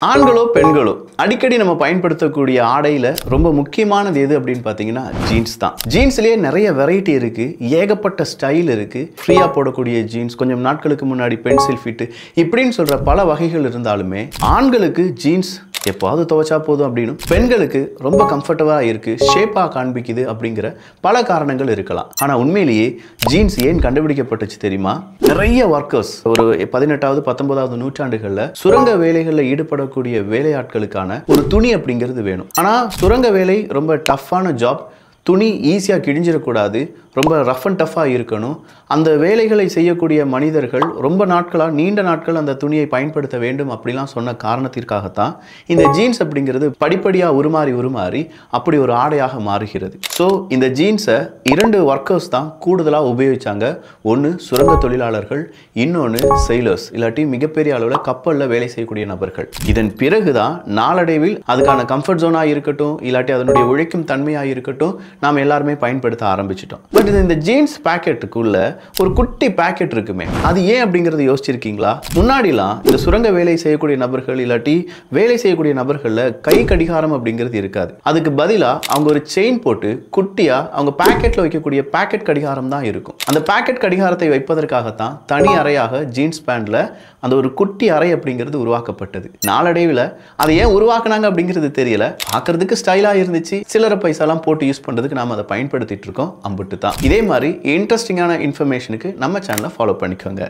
ஆண்களோ பெண்களோ அடிக்கடி நம்ம பயன்படுத்தக்கூடிய ஆடையில ரொம்ப முக்கியமானது எது அப்படின்னு பார்த்தீங்கன்னா ஜீன்ஸ் தான். ஜீன்ஸ்லயே நிறைய வெரைட்டி இருக்கு, ஏகப்பட்ட ஸ்டைல் இருக்கு. ஃப்ரீயா போடக்கூடிய ஜீன்ஸ், கொஞ்சம் நாட்களுக்கு முன்னாடி பென்சில் ஃபிட் இப்படின்னு சொல்ற பல வகைகள் இருந்தாலுமே ஆண்களுக்கு ஜீன்ஸ் எப்போது துவைச்சா போதும் அப்படின்னு, பெண்களுக்கு ரொம்ப கம்ஃபர்டபுளா இருக்கு, ஷேப்பா காண்பிக்குது அப்படிங்கிற பல காரணங்கள் இருக்கலாம். ஆனா உண்மையிலேயே ஜீன்ஸ் ஏன் கண்டுபிடிக்கப்பட்டுச்சு தெரியுமா? நிறைய ஒர்க்கர்ஸ் ஒரு 18வது 19வது நூற்றாண்டுகள்ல சுரங்க வேலைகளில் ஈடுபடக்கூடிய வேலையாட்களுக்கான ஒரு துணி அப்படிங்கிறது வேணும். ஆனா சுரங்க வேலை ரொம்ப டஃப்பான ஜாப். துணி ஈஸியாக கிழிஞ்சிடக்கூடாது, ரொம்ப ரஃப் அண்ட் டஃப்பாக இருக்கணும். அந்த வேலைகளை செய்யக்கூடிய மனிதர்கள் ரொம்ப நாட்களாக நீண்ட நாட்கள் அந்த துணியை பயன்படுத்த வேண்டும் அப்படிலாம் சொன்ன காரணத்திற்காகத்தான் இந்த ஜீன்ஸ் அப்படிங்கிறது படிப்படியாக உருமாறி அப்படி ஒரு ஆடையாக மாறுகிறது. ஸோ இந்த ஜீன்ஸை 2 ஒர்க்கர்ஸ் தான் கூடுதலாக உபயோகிச்சாங்க. ஒன்று சுரங்க தொழிலாளர்கள், இன்னொன்று செயிலர்ஸ், இல்லாட்டி மிகப்பெரிய அளவில் கப்பலில் வேலை செய்யக்கூடிய நபர்கள். இதன் பிறகு தான் நாளடைவில் அதுக்கான கம்ஃபர்ட் ஜோனாக இருக்கட்டும், இல்லாட்டி அதனுடைய உழைக்கும் தன்மையாக இருக்கட்டும், நாம் எல்லாருமே பயன்படுத்த ஆரம்பிச்சிட்டோம். பட் இந்த ஜீன்ஸ் பாக்கெட்டுக்குள்ள ஒரு குட்டி பாக்கெட் இருக்குமே, அது ஏன் அப்படிங்கறது யோசிச்சிருக்கீங்களா? முன்னாடிலாம் இந்த சுரங்க வேலை செய்யக்கூடிய நபர்கள் இல்லாட்டி வேலை செய்யக்கூடிய நபர்கள்ல கை கடிகாரம் அப்படிங்கிறது இருக்காது. அதுக்கு பதிலா அவங்க ஒரு செயின் போட்டு குட்டியா அவங்க பாக்கெட்ல வைக்கக்கூடிய பாக்கெட் கடிகாரம் தான் இருக்கும். அந்த பாக்கெட் கடிகாரத்தை வைப்பதற்காகத்தான் தனி அறையாக ஜீன்ஸ் பேண்ட்ல அந்த ஒரு குட்டி அறை அப்படிங்கிறது உருவாக்கப்பட்டது. நாளடைவில் அதை ஏன் உருவாக்குனாங்க அப்படிங்கிறது தெரியல. பார்க்கறதுக்கு ஸ்டைலா இருந்துச்சு, சில்லறை பைசாலாம் போட்டு யூஸ் பண்றதுக்கு நாம அதை பயன்படுத்திட்டு இருக்கோம். அம்புட்டு தான். இதே மாதிரி இன்ட்ரெஸ்டிங்கான இன்ஃபர்மேஷனுக்கு நம்ம சேனலை ஃபாலோ பண்ணிக்கோங்க.